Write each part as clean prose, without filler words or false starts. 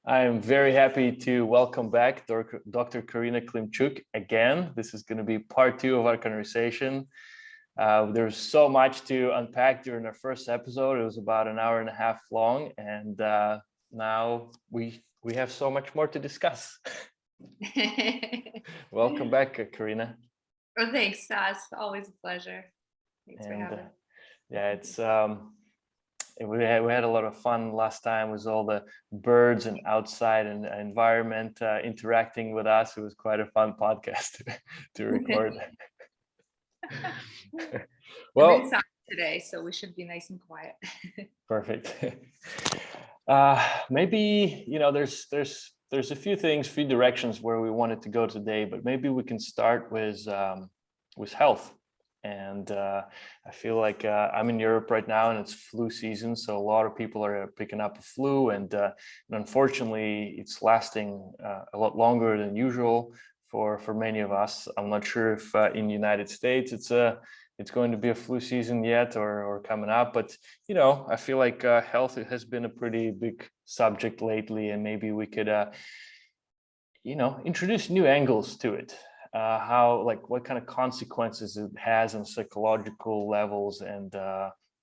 I am very happy to welcome back Dr. Karina Klimchuk again. This is going to be part two of our conversation. There's so much to unpack during our first episode. It was about an hour and a half long, and now we have so much more to discuss. Welcome back, Karina. Oh, thanks, Sas. Always a pleasure. Thanks for having me. Yeah, we had a lot of fun last time with all the birds and outside and environment interacting with us. It was quite a fun podcast to record. Well, inside today, so we should be nice and quiet. Perfect. Maybe there's a few directions where we wanted to go today, but maybe we can start with health. And I feel like I'm in Europe right now and it's flu season. So a lot of people are picking up a flu and unfortunately it's lasting a lot longer than usual for many of us. I'm not sure if in the United States it's going to be a flu season yet or coming up, but I feel like health has been a pretty big subject lately, and maybe we could introduce new angles to it. What kind of consequences it has on psychological levels and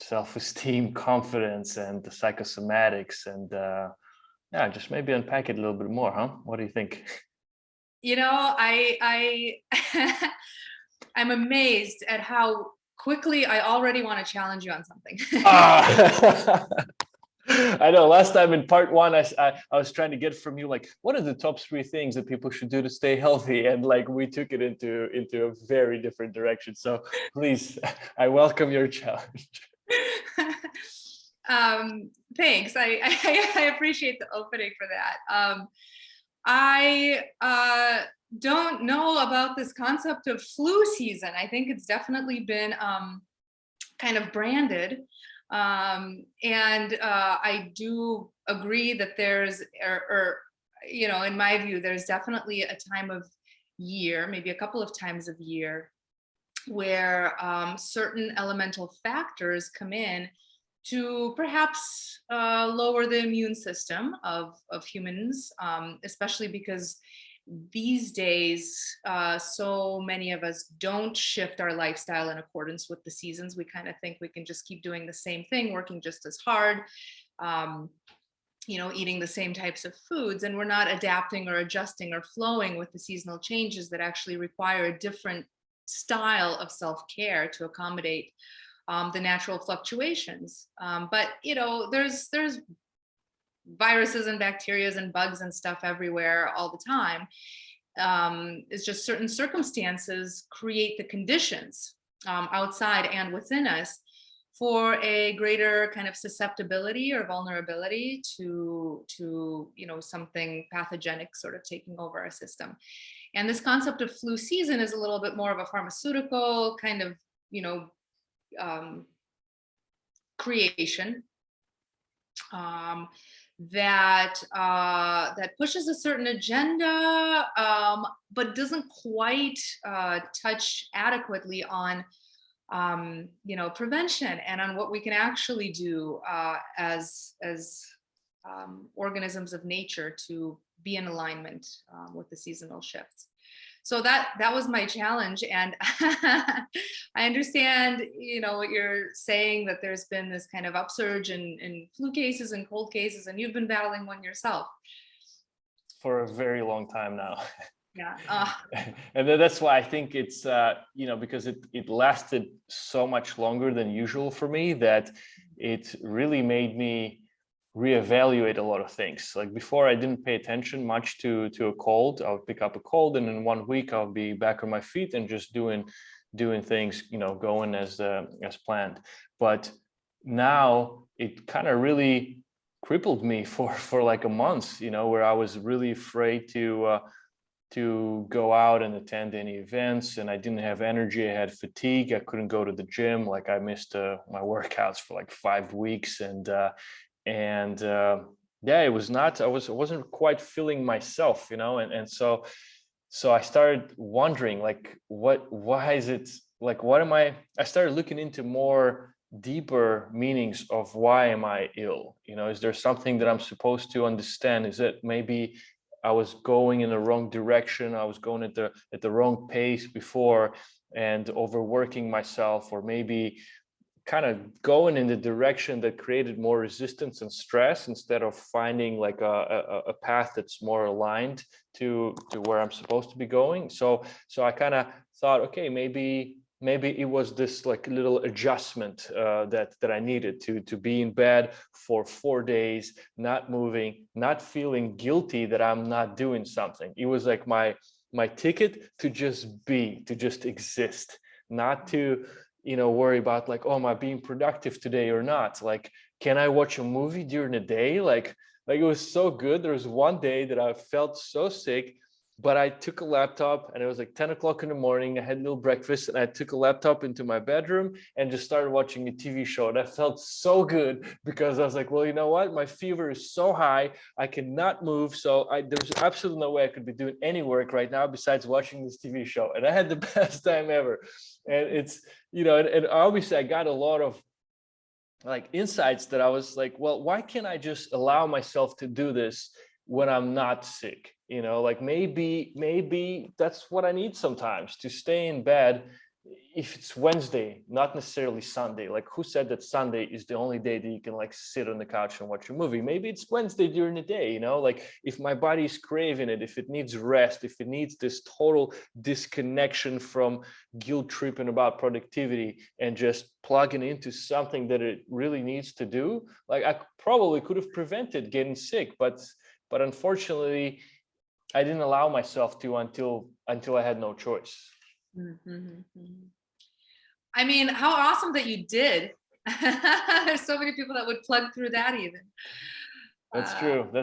self-esteem, confidence, and the psychosomatics, and just maybe unpack it a little bit more, huh? What do you think? I'm amazed at how quickly I already want to challenge you on something. I know last time in part one, I was trying to get from you, like, what are the top 3 things that people should do to stay healthy? And like, we took it into a very different direction. So please, I welcome your challenge. Thanks. I appreciate the opening for that. I don't know about this concept of flu season. I think it's definitely been kind of branded. I do agree that there's, in my view, there's definitely a time of year, maybe a couple of times of year, where certain elemental factors come in to perhaps lower the immune system of humans, especially because these days, so many of us don't shift our lifestyle in accordance with the seasons. We kind of think we can just keep doing the same thing, working just as hard, eating the same types of foods, and we're not adapting or adjusting or flowing with the seasonal changes that actually require a different style of self-care to accommodate the natural fluctuations. But there's viruses and bacteria and bugs and stuff everywhere all the time. It's just certain circumstances create the conditions outside and within us for a greater kind of susceptibility or vulnerability to something pathogenic sort of taking over our system. And this concept of flu season is a little bit more of a pharmaceutical kind of creation that pushes a certain agenda, but doesn't quite touch adequately on prevention and on what we can actually do as organisms of nature to be in alignment with the seasonal shifts. So that was my challenge, and I understand, what you're saying, that there's been this kind of upsurge in flu cases and cold cases, and you've been battling one yourself for a very long time now. Yeah. And that's why I think it's because it lasted so much longer than usual for me, that it really made me reevaluate a lot of things. Like before, I didn't pay attention much to a cold. I would pick up a cold, and in 1 week I'll be back on my feet and just doing things, going as planned. But now it kind of really crippled me for like a month, where I was really afraid to go out and attend any events, and I didn't have energy. I had fatigue. I couldn't go to the gym. Like I missed my workouts for like 5 weeks, and it was not, I wasn't quite feeling myself, and so I started wondering, like, why is it, like, I started looking into more deeper meanings of why am I ill? You know, is there something that I'm supposed to understand? Is it maybe I was going in the wrong direction, I was going at the wrong pace before and overworking myself, or maybe kind of going in the direction that created more resistance and stress instead of finding like a path that's more aligned to where I'm supposed to be going. So I kind of thought, okay, maybe it was this like little adjustment that I needed to be in bed for 4 days, not moving, not feeling guilty that I'm not doing something. It was like my ticket to just be, to just exist, not to worry about like, oh, am I being productive today or not? Like, can I watch a movie during the day? Like it was so good. There was one day that I felt so sick, but I took a laptop and it was like 10 o'clock in the morning. I had a little breakfast and I took a laptop into my bedroom and just started watching a TV show. That felt so good because I was like, well, you know what? My fever is so high. I cannot move. So there's absolutely no way I could be doing any work right now besides watching this TV show. And I had the best time ever. And it's, and obviously I got a lot of like insights that I was like, well, why can't I just allow myself to do this when I'm not sick? Like maybe that's what I need sometimes, to stay in bed. If it's Wednesday, not necessarily Sunday. Like, who said that Sunday is the only day that you can like sit on the couch and watch a movie? Maybe it's Wednesday during the day, like if my body's craving it, if it needs rest, if it needs this total disconnection from guilt tripping about productivity and just plugging into something that it really needs to do. Like, I probably could have prevented getting sick, but unfortunately I didn't allow myself to until I had no choice. Mm-hmm. I mean, how awesome that you did. There's so many people that would plug through that even. That's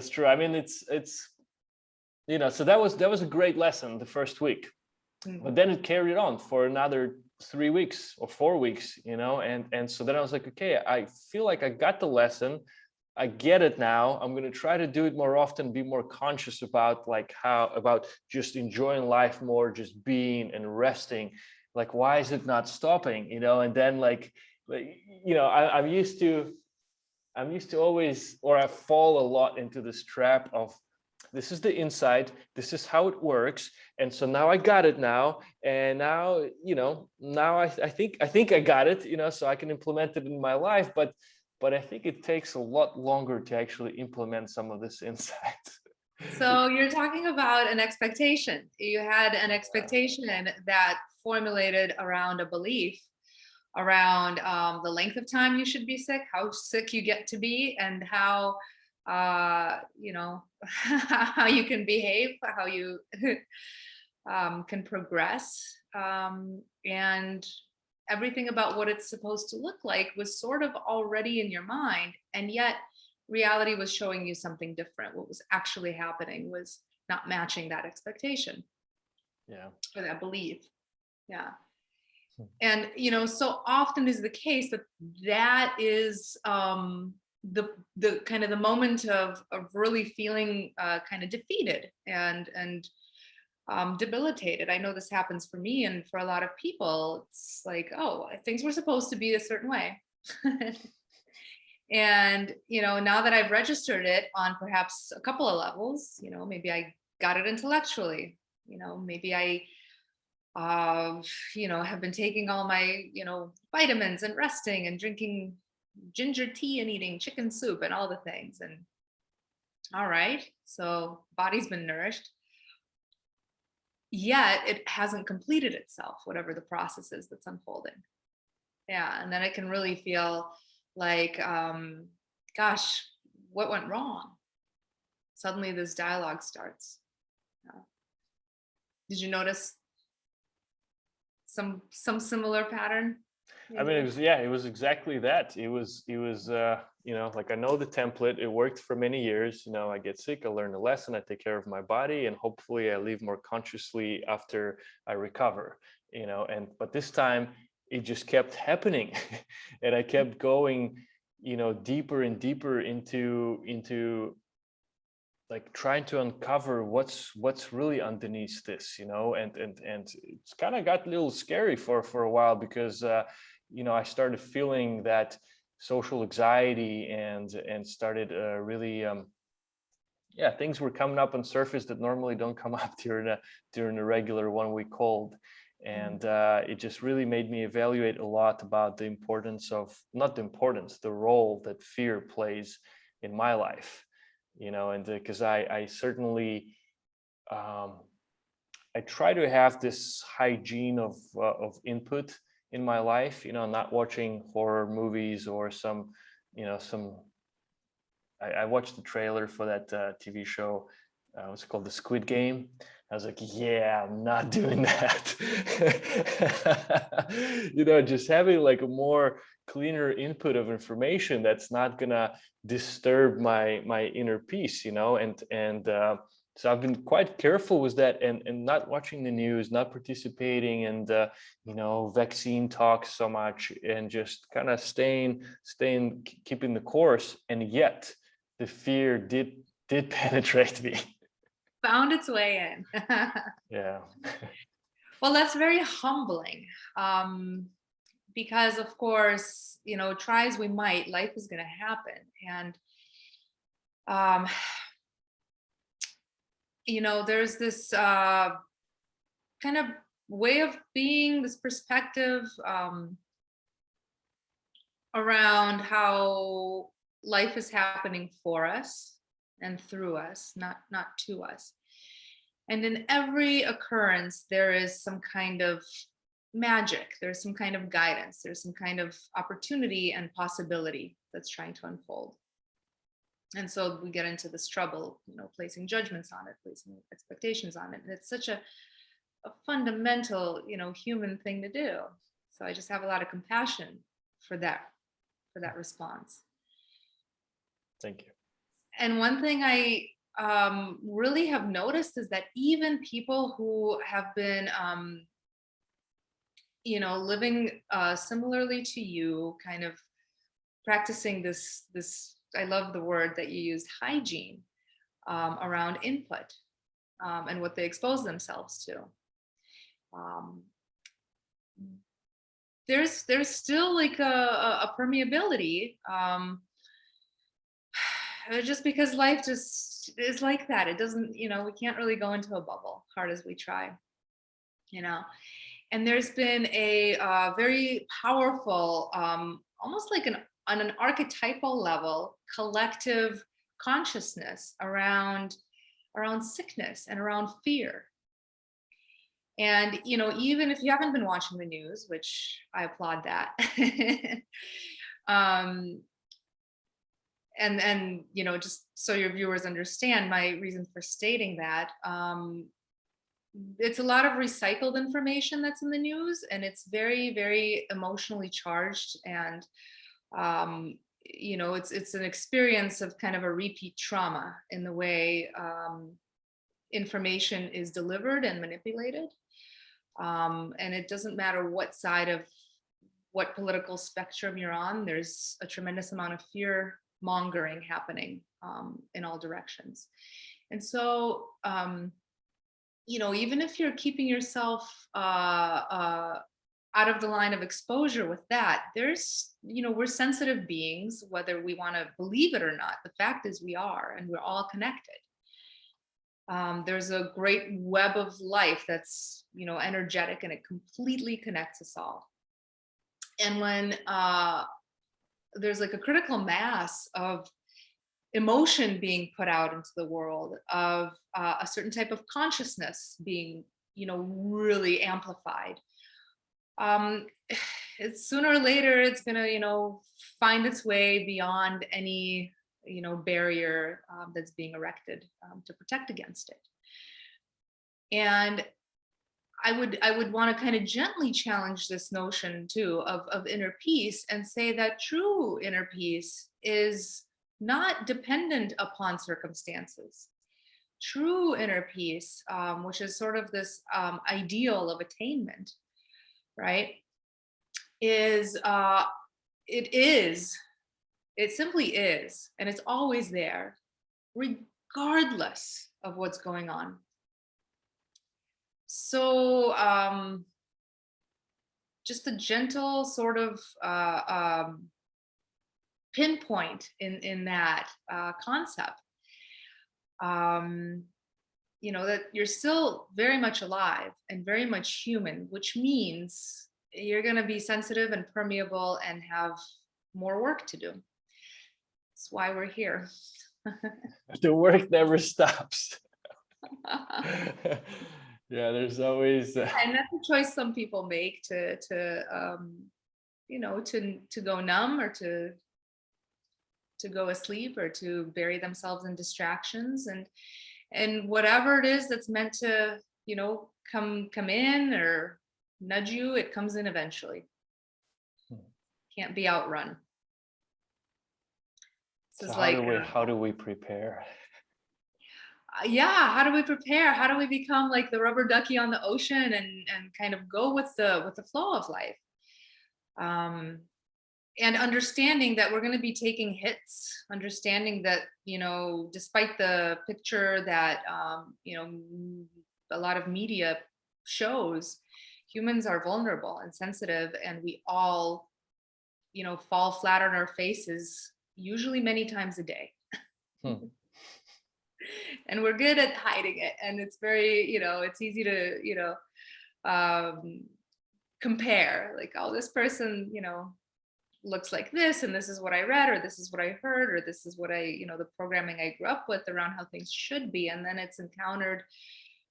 true. I mean, it's so that was a great lesson the first week. But then it carried on for another 3 weeks or 4 weeks, and so then I was like, okay, I feel like I got the lesson. I get it now. I'm going to try to do it more often, be more conscious about about just enjoying life more, just being and resting. Like, why is it not stopping? And then I'm used to always, or I fall a lot into this trap of, this is the inside, this is how it works, and so now I got it now, and now I think I got it, so I can implement it in my life, but I think it takes a lot longer to actually implement some of this insight. So you're talking about an expectation. You had an expectation that formulated around a belief around the length of time you should be sick, how sick you get to be, and how how you can behave, how you can progress, and everything about what it's supposed to look like was sort of already in your mind, and yet reality was showing you something different. What was actually happening was not matching that expectation, or that belief. And so often is the case that is the kind of the moment of really feeling kind of defeated and debilitated. I know this happens for me and for a lot of people. It's like, oh, things were supposed to be a certain way. And now that I've registered it on perhaps a couple of levels, maybe I got it intellectually, maybe I have been taking all my vitamins and resting and drinking ginger tea and eating chicken soup and all the things, and all right, so body's been nourished, yet it hasn't completed itself, whatever the process is that's unfolding. And then it can really feel like, gosh, what went wrong? Suddenly this dialogue starts. Did you notice some similar pattern? I mean, it was exactly that. It was like, I know the template. It worked for many years. I get sick, I learn a lesson, I take care of my body, and hopefully I live more consciously after I recover. But this time it just kept happening, and I kept going, deeper and deeper into like trying to uncover what's really underneath this, and it's kind of got a little scary for a while, because I started feeling that social anxiety and started really things were coming up on surface that normally don't come up during a regular 1 week cold. And it just really made me evaluate a lot about the importance of, not the importance, the role that fear plays in my life, and because I certainly I try to have this hygiene of input in my life, not watching horror movies or some, some. I watched the trailer for that TV show. What's it called? The Squid Game. I was like, yeah, I'm not doing that. Just having like a more cleaner input of information that's not gonna disturb my inner peace, and so I've been quite careful with that, and not watching the news, not participating, and vaccine talks so much, and just kind of keeping the course. And yet the fear did penetrate me. Found its way in. Yeah. Well, that's very humbling. Because of course, try as we might, life is going to happen. And, there's this kind of way of being, this perspective around how life is happening for us and through us, not to us. And in every occurrence, there is some kind of magic, there's some kind of guidance, there's some kind of opportunity and possibility that's trying to unfold. And so we get into this trouble, placing judgments on it, placing expectations on it. And it's such a fundamental, human thing to do. So I just have a lot of compassion for that response. Thank you. And one thing I really have noticed is that even people who have been, living similarly to you, kind of practicing this, I love the word that you used, hygiene, around input and what they expose themselves to. There's still like a permeability, just because life just is like that. It doesn't, we can't really go into a bubble, hard as we try, And there's been a very powerful, almost like on an archetypal level, collective consciousness around sickness and around fear. And, even if you haven't been watching the news, which I applaud that, and just so your viewers understand my reason for stating that, it's a lot of recycled information that's in the news, and it's very, very emotionally charged, and it's an experience of kind of a repeat trauma in the way information is delivered and manipulated. And it doesn't matter what side of what political spectrum you're on, there's a tremendous amount of fear mongering happening in all directions. And so, even if you're keeping yourself out of the line of exposure with that, there's, we're sensitive beings, whether we want to believe it or not. The fact is we are, and we're all connected. There's a great web of life that's, energetic, and it completely connects us all. And when there's like a critical mass of emotion being put out into the world, of a certain type of consciousness being, really amplified, it's sooner or later it's gonna, find its way beyond any, barrier that's being erected to protect against it. And I would want to kind of gently challenge this notion too of inner peace, and say that true inner peace is not dependent upon circumstances. True inner peace, which is sort of this ideal of attainment, right, is it simply is, and it's always there, regardless of what's going on. So just a gentle sort of pinpoint in that concept. That you're still very much alive and very much human, which means you're going to be sensitive and permeable and have more work to do. That's why we're here. The work never stops. Yeah, there's always And that's a choice some people make to go numb, or to go asleep, or to bury themselves in distractions, and whatever it is that's meant to come in or nudge you, it comes in eventually. Can't be outrun. So how do we prepare? How do we prepare? How do we become like the rubber ducky on the ocean and kind of go with the flow of life? And understanding that we're going to be taking hits, understanding that, despite the picture that, a lot of media shows, humans are vulnerable and sensitive, and we all, fall flat on our faces, usually many times a day. And we're good at hiding it. And it's very, it's easy to, compare, like, oh, this person, looks like this, and this is what I read, or this is what I heard, or this is what the programming I grew up with around how things should be. And then it's encountered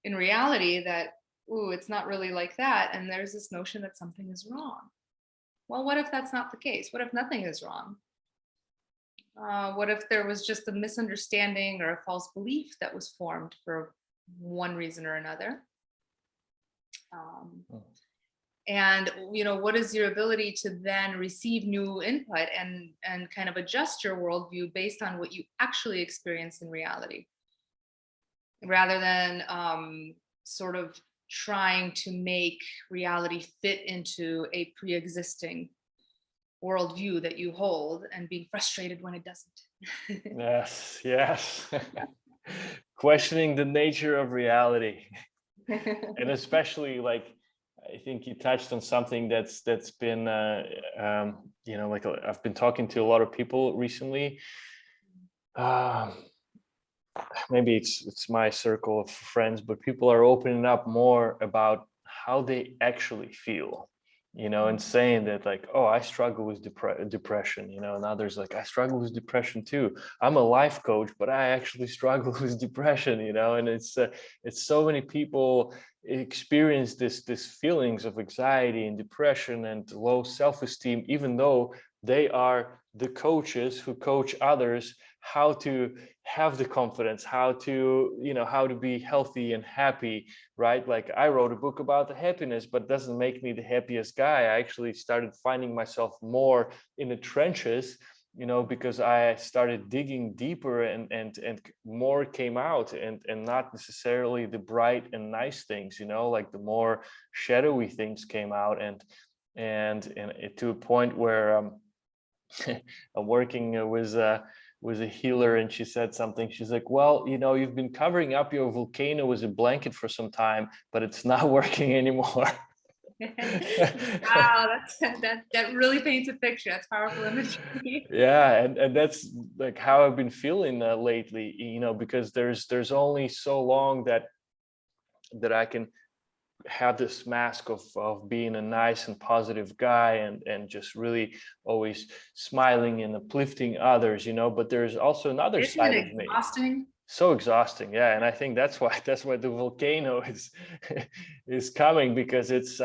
in reality that, ooh, it's not really like that. And there's this notion that something is wrong. Well, what if that's not the case? What if nothing is wrong? What if there was just a misunderstanding or a false belief that was formed for one reason or another? And what is your ability to then receive new input and kind of adjust your worldview based on what you actually experience in reality, rather than sort of trying to make reality fit into a pre-existing worldview that you hold and being frustrated when it doesn't. Yes. Questioning the nature of reality. And especially, like, I think you touched on something that's been like, I've been talking to a lot of people recently. Maybe it's my circle of friends, but people are opening up more about how they actually feel, and saying that, like, oh, I struggle with depression, and others like, I struggle with depression too. I'm a life coach, but I actually struggle with depression, and it's so many people experience this feelings of anxiety and depression and low self-esteem, even though they are the coaches who coach others how to have the confidence, how to be healthy and happy, right? Like, I wrote a book about the happiness, but it doesn't make me the happiest guy. I actually started finding myself more in the trenches, because I started digging deeper, and more came out, and not necessarily the bright and nice things, like the more shadowy things came out, and to a point where I'm working with a healer, and she said something. She's like, well, you've been covering up your volcano with a blanket for some time, but it's not working anymore. Wow, that really paints a picture. That's powerful imagery. Yeah, and that's like how I've been feeling lately, because there's only so long that I can have this mask of being a nice and positive guy, and just really always smiling and uplifting others, but there's also another Isn't side it of me. exhausting? So exhausting. Yeah. And I think that's why the volcano is coming, because it's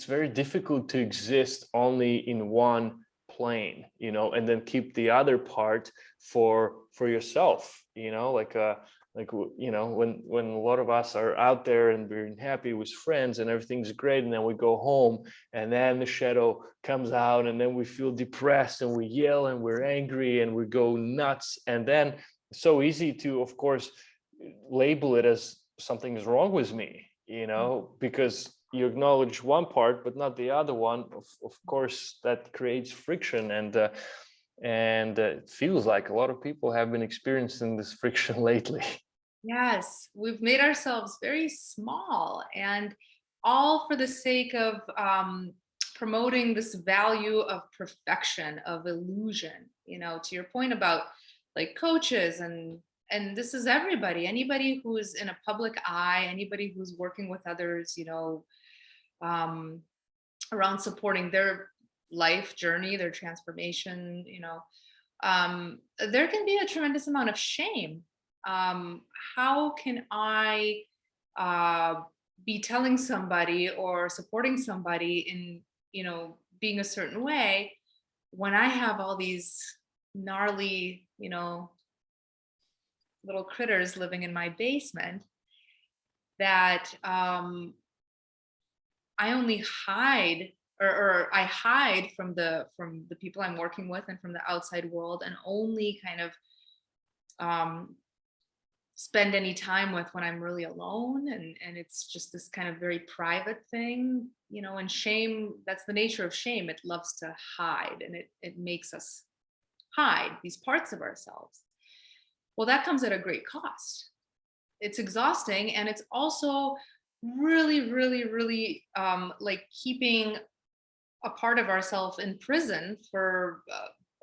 very difficult to exist only in one plane, and then keep the other part for yourself, when a lot of us are out there and we're happy with friends and everything's great, and then we go home, and then the shadow comes out, and then we feel depressed, and we yell, and we're angry, and we go nuts. And then it's so easy to, of course, label it as something is wrong with me, because you acknowledge one part but not the other one. Of course, that creates friction, and it feels like a lot of people have been experiencing this friction lately. Yes, we've made ourselves very small, and all for the sake of promoting this value of perfection, of illusion. To your point about like coaches, and this is everybody, anybody who's in a public eye, anybody who's working with others, around supporting their life journey, their transformation, there can be a tremendous amount of shame. How can I be telling somebody or supporting somebody in, being a certain way when I have all these gnarly, little critters living in my basement that I only hide, or I hide from the people I'm working with and from the outside world, and only kind of spend any time with when I'm really alone, and it's just this kind of very private thing, and shame, that's the nature of shame. It loves to hide, and it makes us hide these parts of ourselves. Well, that comes at a great cost. It's exhausting, and it's also really, really, really like keeping a part of ourselves in prison for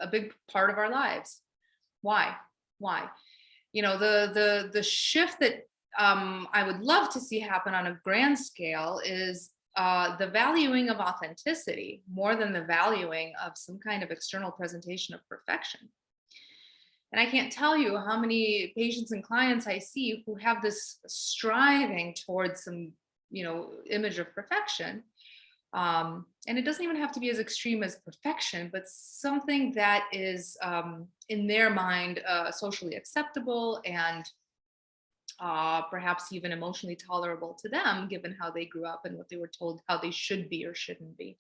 a big part of our lives. Why? The shift that I would love to see happen on a grand scale is the valuing of authenticity more than the valuing of some kind of external presentation of perfection. And I can't tell you how many patients and clients I see who have this striving towards some, image of perfection. And it doesn't even have to be as extreme as perfection, but something that is in their mind socially acceptable and perhaps even emotionally tolerable to them, given how they grew up and what they were told how they should be or shouldn't be.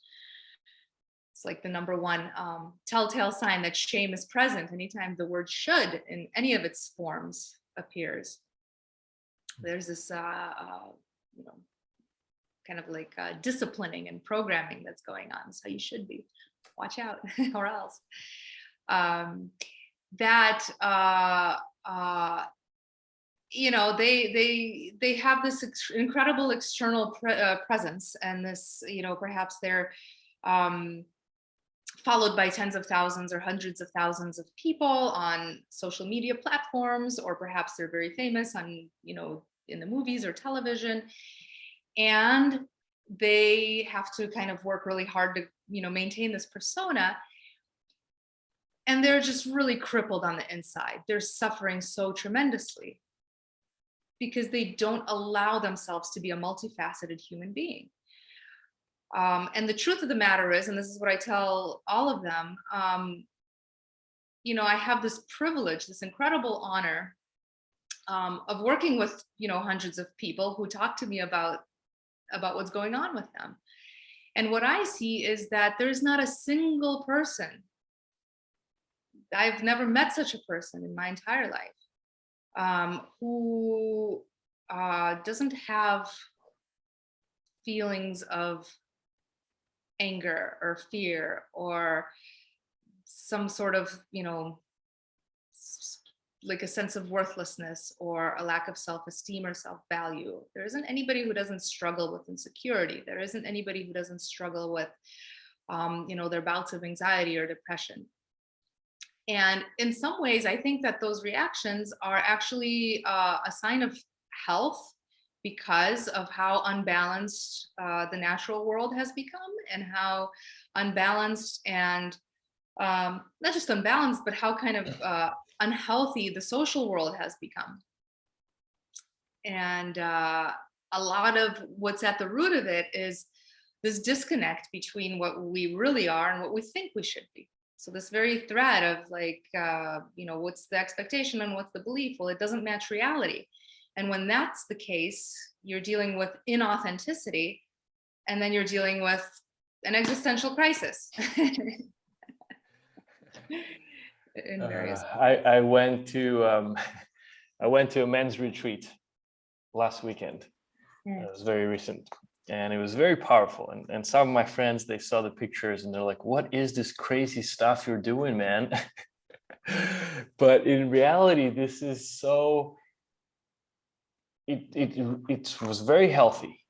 It's like the number one telltale sign that shame is present anytime the word should in any of its forms appears. There's this, kind of like disciplining and programming that's going on. So you should be, watch out, or else. They have this incredible external presence, and this, perhaps they're followed by tens of thousands or hundreds of thousands of people on social media platforms, or perhaps they're very famous on, in the movies or television. And they have to kind of work really hard to, maintain this persona. And they're just really crippled on the inside. They're suffering so tremendously because they don't allow themselves to be a multifaceted human being. And the truth of the matter is, and this is what I tell all of them, I have this privilege, this incredible honor of working with, hundreds of people who talk to me about what's going on with them. And what I see is that there's not a single person, I've never met such a person in my entire life, who doesn't have feelings of anger or fear or some sort of, like a sense of worthlessness or a lack of self-esteem or self-value. There isn't anybody who doesn't struggle with insecurity. There isn't anybody who doesn't struggle with, their bouts of anxiety or depression. And in some ways, I think that those reactions are actually a sign of health, because of how unbalanced the natural world has become, and how unbalanced and not just unbalanced, but how kind of unhealthy the social world has become. And a lot of what's at the root of it is this disconnect between what we really are and what we think we should be. So this very thread of like, what's the expectation and what's the belief? Well, it doesn't match reality. And when that's the case, you're dealing with inauthenticity, and then you're dealing with an existential crisis. In various I went to a men's retreat last weekend. It was very recent, and it was very powerful. And some of my friends, they saw the pictures and they're like, "What is this crazy stuff you're doing, man?" But in reality, this is so. It was very healthy.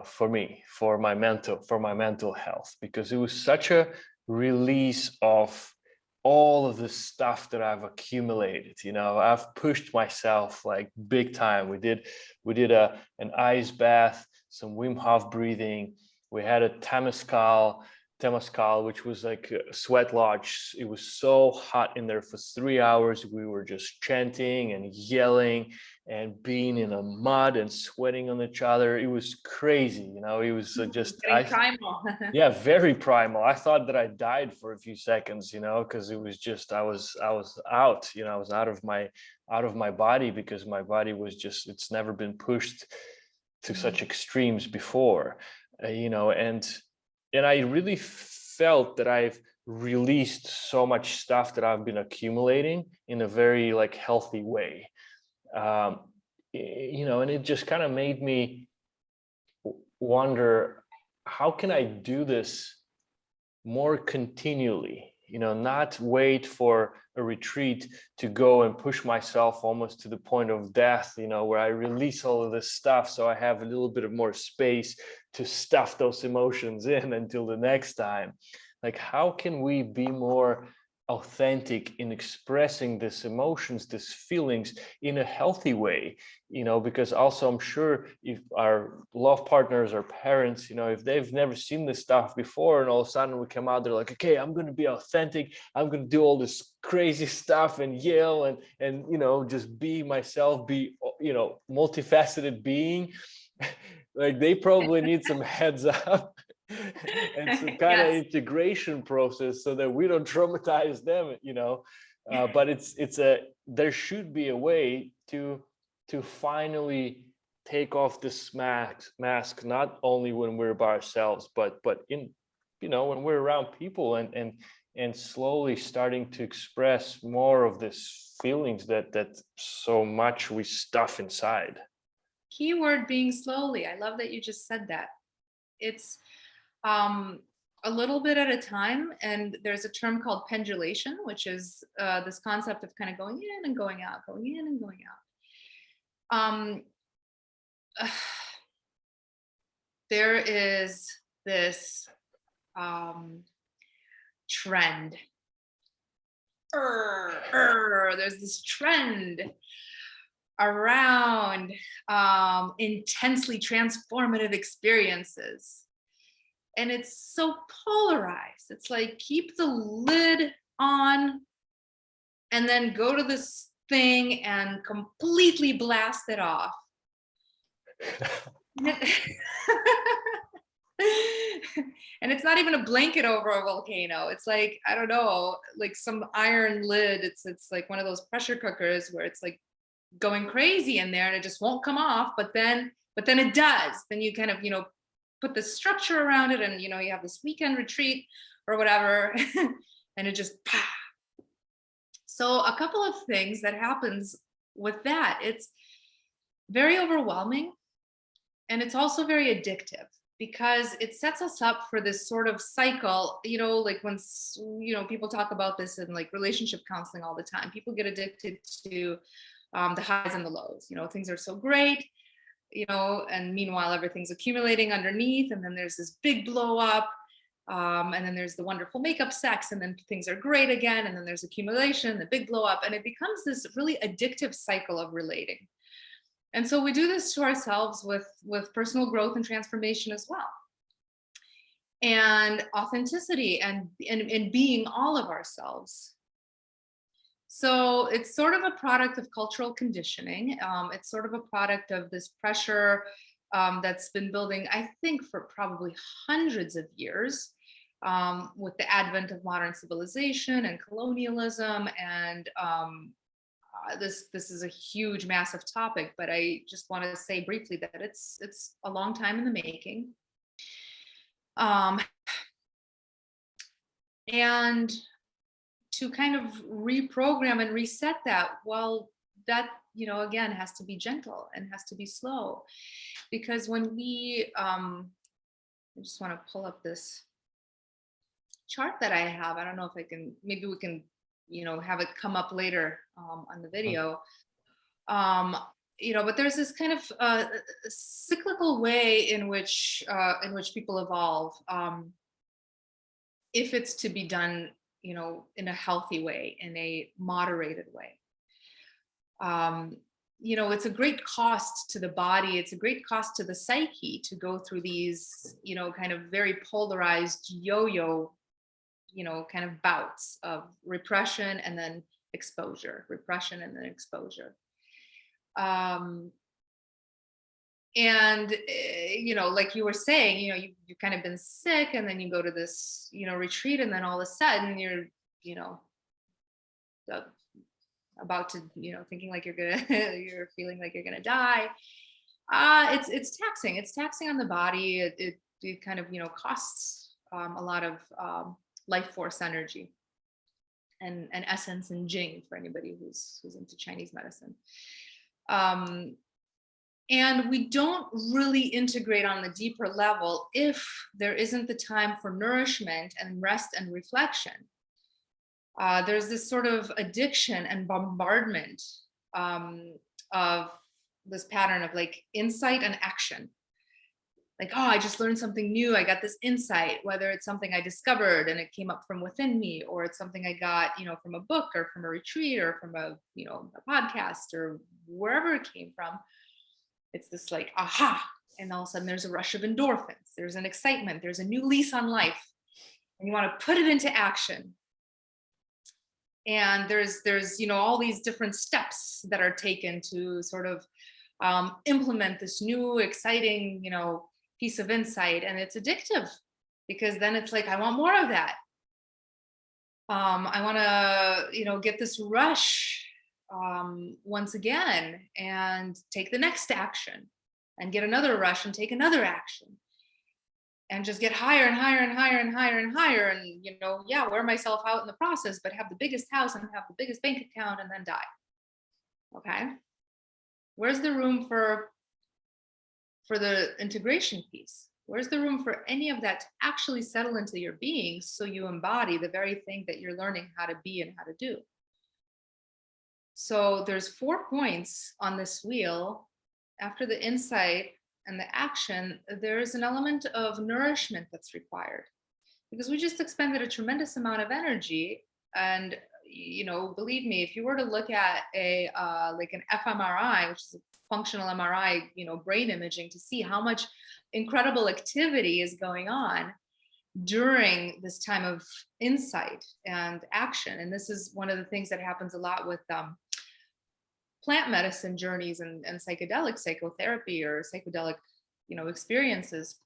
for me, for my mental health, because it was such a release of all of the stuff that I've accumulated. I've pushed myself like big time. We did an ice bath, some Wim Hof breathing. We had a temazcal, which was like a sweat lodge. It was so hot in there for 3 hours. We were just chanting and yelling and being in the mud and sweating on each other. It was crazy. It was just, Getting primal. yeah, very primal. I thought that I died for a few seconds, because it was just, I was out, I was out of my body, because my body was just, it's never been pushed to such extremes before, and I really felt that I've released so much stuff that I've been accumulating in a very like healthy way. And it just kind of made me wonder, how can I do this more continually, not wait for a retreat to go and push myself almost to the point of death, where I release all of this stuff so I have a little bit of more space to stuff those emotions in until the next time. Like, how can we be more authentic in expressing these emotions, these feelings in a healthy way? Because also I'm sure if our love partners or parents, if they've never seen this stuff before, and all of a sudden we come out, they're like, okay, I'm going to be authentic, I'm going to do all this crazy stuff and yell and just be myself, be multifaceted being. Like, they probably need some heads up and some kind of integration process so that we don't traumatize them, but there should be a way to finally take off this mask, not only when we're by ourselves, but in when we're around people, and slowly starting to express more of these feelings that so much we stuff inside. Keyword being slowly. I love that you just said that. It's a little bit at a time. And there's a term called pendulation, which is this concept of kind of going in and going out, going in and going out. There is this trend. There's this trend around intensely transformative experiences. And it's so polarized. It's like, keep the lid on and then go to this thing and completely blast it off. And it's not even a blanket over a volcano. It's like, I don't know, like some iron lid. It's like one of those pressure cookers where it's like going crazy in there and it just won't come off, but then it does. Then you kind of, put the structure around it, and you have this weekend retreat or whatever, and it just So a couple of things that happens with that: it's very overwhelming, and it's also very addictive, because it sets us up for this sort of cycle, like when people talk about this in like relationship counseling all the time. People get addicted to the highs and the lows. Things are so great, and meanwhile everything's accumulating underneath, and then there's this big blow up, and then there's the wonderful makeup sex, and then things are great again, and then there's accumulation, the big blow up, and it becomes this really addictive cycle of relating. And so we do this to ourselves with personal growth and transformation as well, and authenticity, and being all of ourselves. So it's sort of a product of cultural conditioning. It's sort of a product of this pressure that's been building, I think, for probably hundreds of years, with the advent of modern civilization and colonialism. And this is a huge, massive topic, but I just want to say briefly that it's a long time in the making. And to kind of reprogram and reset that, well, that, again, has to be gentle and has to be slow. Because when we, I just want to pull up this chart that I have. I don't know if I can, maybe we can, have it come up later on the video. but there's this kind of cyclical way in which people evolve, if it's to be done, in a healthy way, in a moderated way. It's a great cost to the body. It's a great cost to the psyche to go through these, kind of very polarized yo-yo, kind of bouts of repression and then exposure, repression and then exposure. Like you were saying, you've kind of been sick, and then you go to this, retreat, and then all of a sudden you're, uh, about to, thinking like you're feeling like you're gonna die. It's taxing. It's taxing on the body. It kind of, costs a lot of life force energy and essence and Jing for anybody who's into Chinese medicine. And we don't really integrate on the deeper level if there isn't the time for nourishment and rest and reflection. There's this sort of addiction and bombardment of this pattern of like insight and action. Like, oh, I just learned something new. I got this insight, whether it's something I discovered and it came up from within me, or it's something I got, from a book or from a retreat or from a podcast or wherever it came from. It's this like, aha. And all of a sudden there's a rush of endorphins. There's an excitement. There's a new lease on life. And you want to put it into action. And there's all these different steps that are taken to sort of implement this new exciting piece of insight, and it's addictive because then it's like, I want more of that. I want to get this rush once again, and take the next action, and get another rush and take another action, and just get higher and higher and higher and higher and higher, and wear myself out in the process, but have the biggest house and have the biggest bank account and then die. Okay, where's the room for the integration piece? Where's the room for any of that to actually settle into your being, so you embody the very thing that you're learning how to be and how to do? So there's 4 points on this wheel. After the insight and the action, there is an element of nourishment that's required, because we just expended a tremendous amount of energy. And believe me, if you were to look at a like an fMRI, which is a functional MRI, brain imaging, to see how much incredible activity is going on during this time of insight and action. And this is one of the things that happens a lot with plant medicine journeys and psychedelic psychotherapy or psychedelic experiences.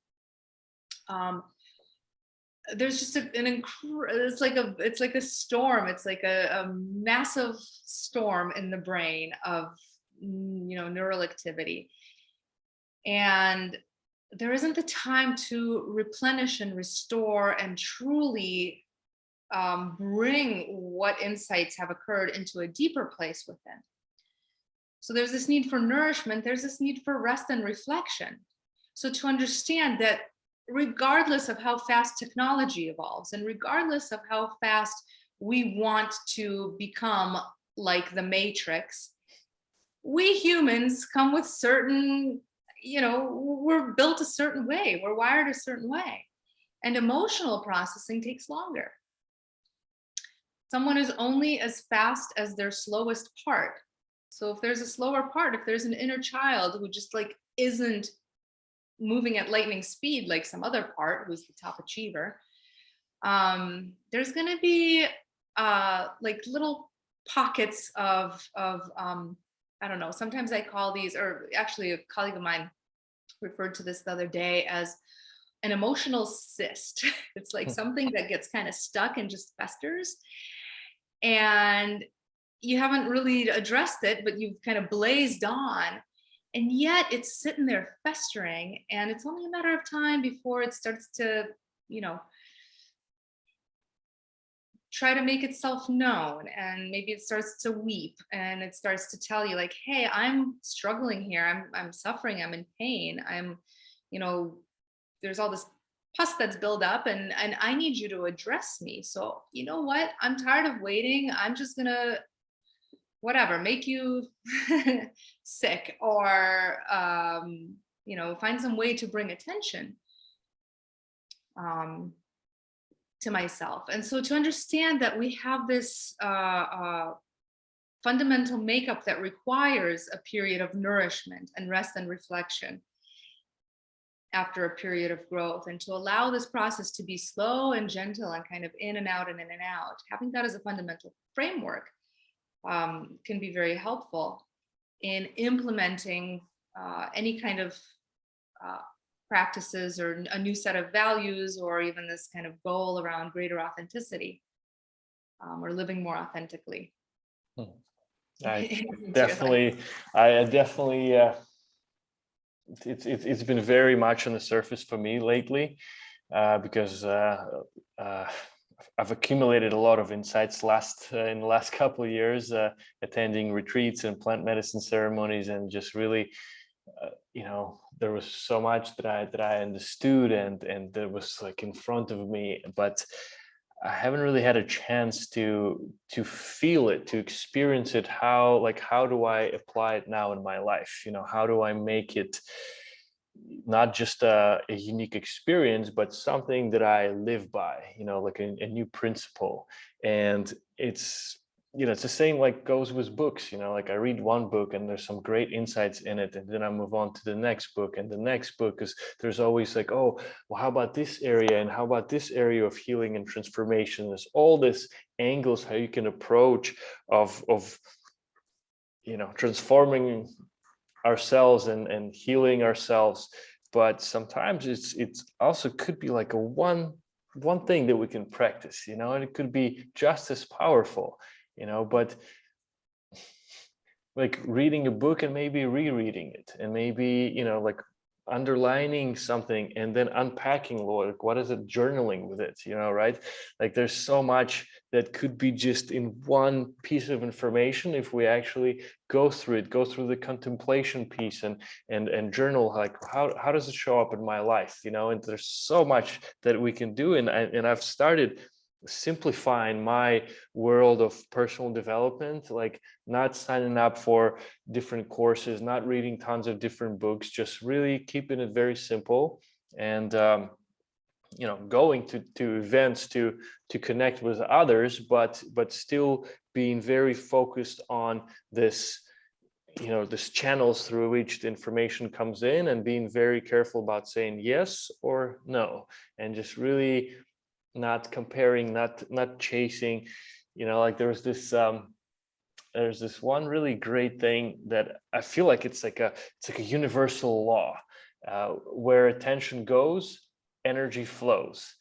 There's just it's like a storm. It's like a massive storm in the brain of neural activity, and there isn't the time to replenish and restore and truly bring what insights have occurred into a deeper place within. So there's this need for nourishment. There's this need for rest and reflection. So to understand that regardless of how fast technology evolves, and regardless of how fast we want to become like the Matrix, we humans come with certain, we're built a certain way, we're wired a certain way, and emotional processing takes longer. Someone is only as fast as their slowest part. So if there's a slower part, if there's an inner child who just like isn't moving at lightning speed like some other part who's the top achiever, there's going to be like little pockets of I don't know, sometimes I call these, or actually a colleague of mine referred to this the other day as an emotional cyst. It's like something that gets kind of stuck and just festers, and you haven't really addressed it, but you've kind of blazed on, and yet it's sitting there festering, and it's only a matter of time before it starts to, try to make itself known, and maybe it starts to weep, and it starts to tell you like, hey, I'm struggling here, I'm suffering, I'm in pain, I'm, there's all this pus that's built up, and I need you to address me. So you know what, I'm tired of waiting, I'm just gonna whatever, make you sick, or find some way to bring attention to myself. And so to understand that we have this fundamental makeup that requires a period of nourishment and rest and reflection after a period of growth, and to allow this process to be slow and gentle and kind of in and out and in and out, having that as a fundamental framework can be very helpful in implementing any kind of practices or a new set of values, or even this kind of goal around greater authenticity, or living more authentically. I definitely, it's been very much on the surface for me lately, because I've accumulated a lot of insights in the last couple of years, attending retreats and plant medicine ceremonies, and just really, there was so much that I understood and that was like in front of me, but I haven't really had a chance to feel it, to experience it. How do I apply it now in my life? How do I make it not just a unique experience, but something that I live by, like a new principle. And it's it's the same like goes with books, like I read one book and there's some great insights in it, and then I move on to the next book and the next book, because there's always like, oh, well, how about this area, and how about this area of healing and transformation? There's all this angles how you can approach of transforming ourselves and healing ourselves. But sometimes it's also could be like a one thing that we can practice, and it could be just as powerful, but like reading a book and maybe rereading it, and maybe like underlining something and then unpacking, like what is it, journaling with it, right? Like there's so much that could be just in one piece of information if we actually go through the contemplation piece and journal, like how does it show up in my life, and there's so much that we can do. And I've started simplifying my world of personal development, like not signing up for different courses, not reading tons of different books, just really keeping it very simple, and going to events to connect with others, but still being very focused on this this channels through which the information comes in, and being very careful about saying yes or no, and just really not comparing, not chasing, like there's this one really great thing that I feel like it's like a universal law, where attention goes, energy flows.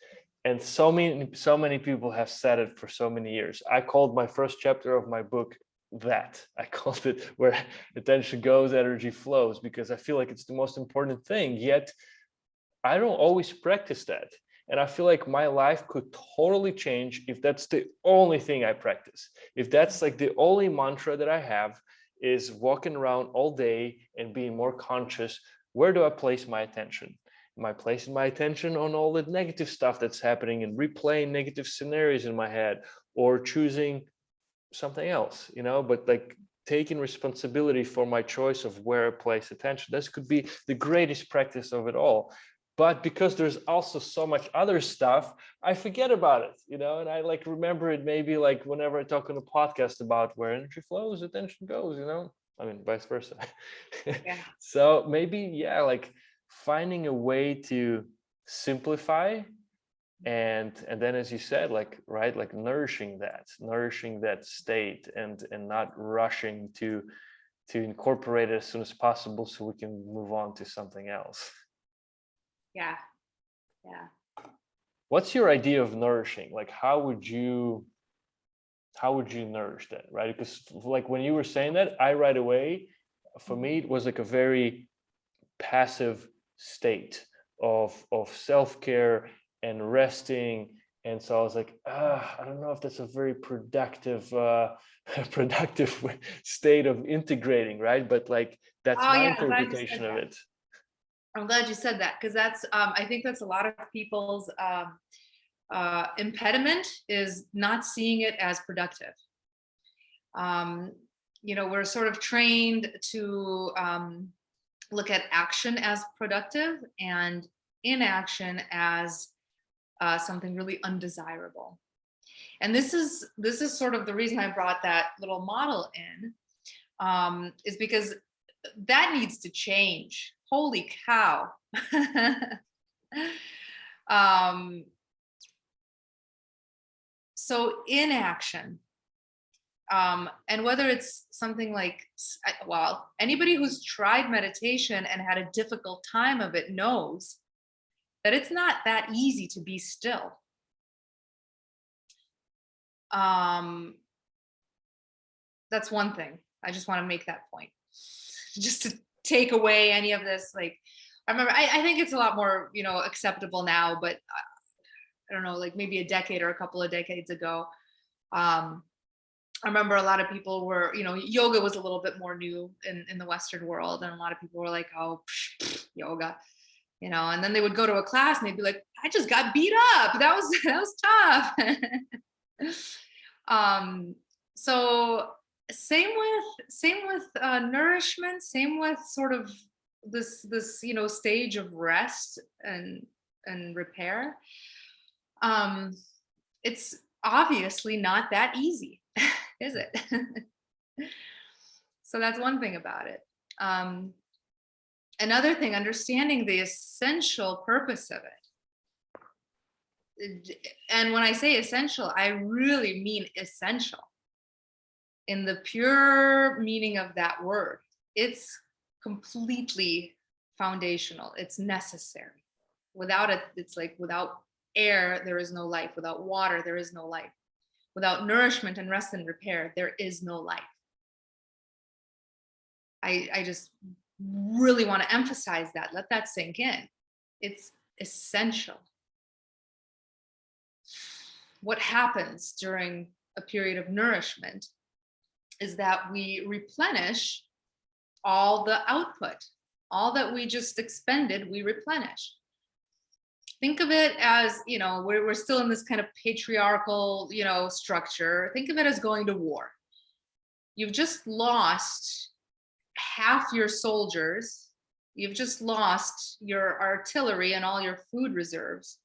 And so many people have said it for so many years. I called my first chapter of my book that. I called it where attention goes, energy flows, because I feel like it's the most important thing, yet I don't always practice that. And I feel like my life could totally change if that's the only thing I practice. If that's like the only mantra that I have, is walking around all day and being more conscious, where do I place my attention? Am I placing my attention on all the negative stuff that's happening and replaying negative scenarios in my head, or choosing something else, but like taking responsibility for my choice of where I place attention? This could be the greatest practice of it all. But because there's also so much other stuff, I forget about it, and I like remember it maybe like whenever I talk on a podcast about where energy flows, attention goes, I mean, vice versa. Yeah. So maybe, yeah, like finding a way to simplify, and then, as you said, like, right, like nourishing that state, and not rushing to incorporate it as soon as possible so we can move on to something else. Yeah. What's your idea of nourishing? Like, how would you nourish that, right? Because like when you were saying that, I right away, for me, it was like a very passive state of self-care and resting. And so I was like, I don't know if that's a very productive productive state of integrating, right? But like that's Oh my yeah, interpretation of it. I'm glad you said that, because that's I think that's a lot of people's impediment, is not seeing it as productive. we're sort of trained to look at action as productive and inaction as something really undesirable. And this is sort of the reason I brought that little model in, is because that needs to change. Holy cow. So inaction, and whether it's something like, well, anybody who's tried meditation and had a difficult time of it knows that it's not that easy to be still. That's one thing. I just want to make that point, just to take away any of this. Like, I remember, I think it's a lot more, acceptable now, but I don't know, like maybe a decade or a couple of decades ago, I remember a lot of people were, yoga was a little bit more new in the Western world. And a lot of people were like, oh, yoga, and then they would go to a class and they'd be like, I just got beat up. That was tough. So same with nourishment, same with sort of this stage of rest and repair. It's obviously not that easy, is it? So that's one thing about it. Another thing, understanding the essential purpose of it. And when I say essential, I really mean essential in the pure meaning of that word. It's completely foundational. It's necessary. Without it, it's like without air, there is no life. Without water, there is no life. Without nourishment and rest and repair, there is no life. I just really want to emphasize that. Let that sink in. It's essential. What happens during a period of nourishment is that we replenish all the output. All that we just expended, we replenish. Think of it as, we're still in this kind of patriarchal, structure. Think of it as going to war. You've just lost half your soldiers. You've just lost your artillery and all your food reserves.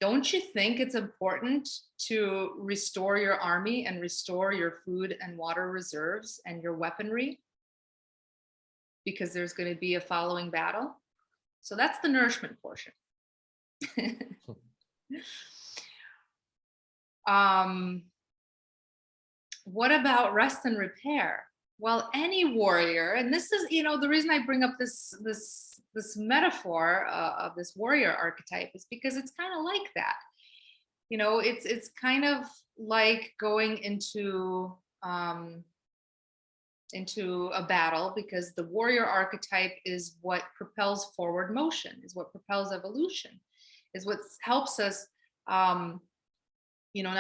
Don't you think it's important to restore your army and restore your food and water reserves and your weaponry? Because there's going to be a following battle. So that's the nourishment portion. What about rest and repair? Well, any warrior, and this is, the reason I bring up this metaphor of this warrior archetype is because it's kind of like that. It's kind of like going into a battle, because the warrior archetype is what propels forward motion, is what propels evolution, is what helps us, not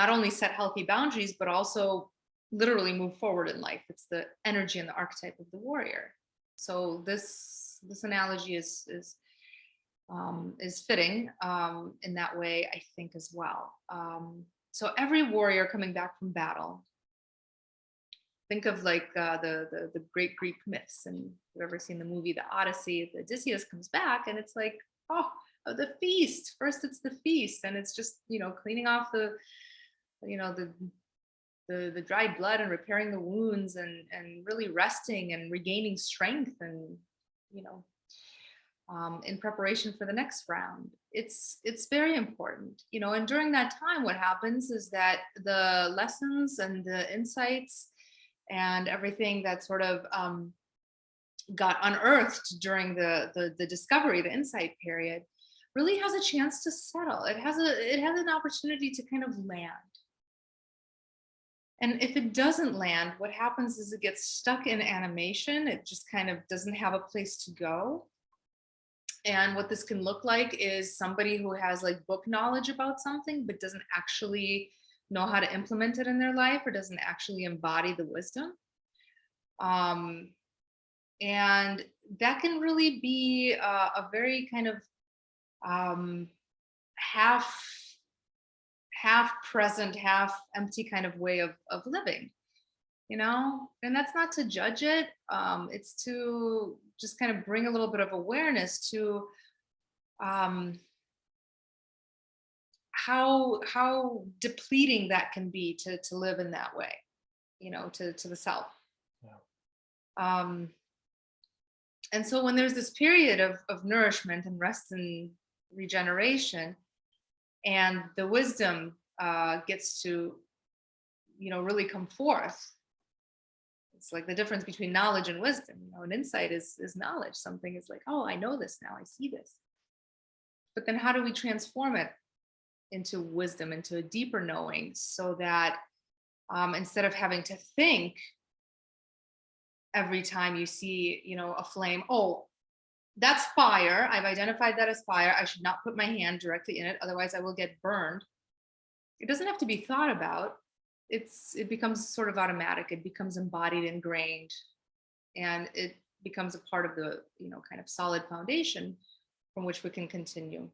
only set healthy boundaries, but also literally move forward in life. It's the energy and the archetype of the warrior. So this analogy is fitting in that way, I think, as well. So every warrior coming back from battle, think of like the great Greek myths, and if you've ever seen the movie The Odyssey, Odysseus comes back and it's like, oh, the feast. First it's the feast, and it's just, cleaning off the dried blood and repairing the wounds and really resting and regaining strength and, in preparation for the next round. It's very important, and during that time, what happens is that the lessons and the insights and everything that sort of got unearthed during the discovery, the insight period, really has a chance to settle. It has an opportunity to kind of land. And if it doesn't land, what happens is it gets stuck in animation. It just kind of doesn't have a place to go. And what this can look like is somebody who has like book knowledge about something, but doesn't actually know how to implement it in their life, or doesn't actually embody the wisdom. And that can really be a very kind of half present, half empty kind of way of living. and that's not to judge it. It's to just kind of bring a little bit of awareness to um, how depleting that can be to live in that way, to the self. Yeah. Um, and so when there's this period of nourishment and rest and regeneration, and the wisdom gets to, really come forth. It's like the difference between knowledge and wisdom. An insight is knowledge. Something is like, oh, I know this now. I see this. But then how do we transform it into wisdom, into a deeper knowing, so that instead of having to think every time you see, a flame, oh, that's fire. I've identified that as fire. I should not put my hand directly in it. Otherwise I will get burned. It doesn't have to be thought about. It becomes sort of automatic. It becomes embodied, ingrained, and it becomes a part of the, kind of solid foundation from which we can continue,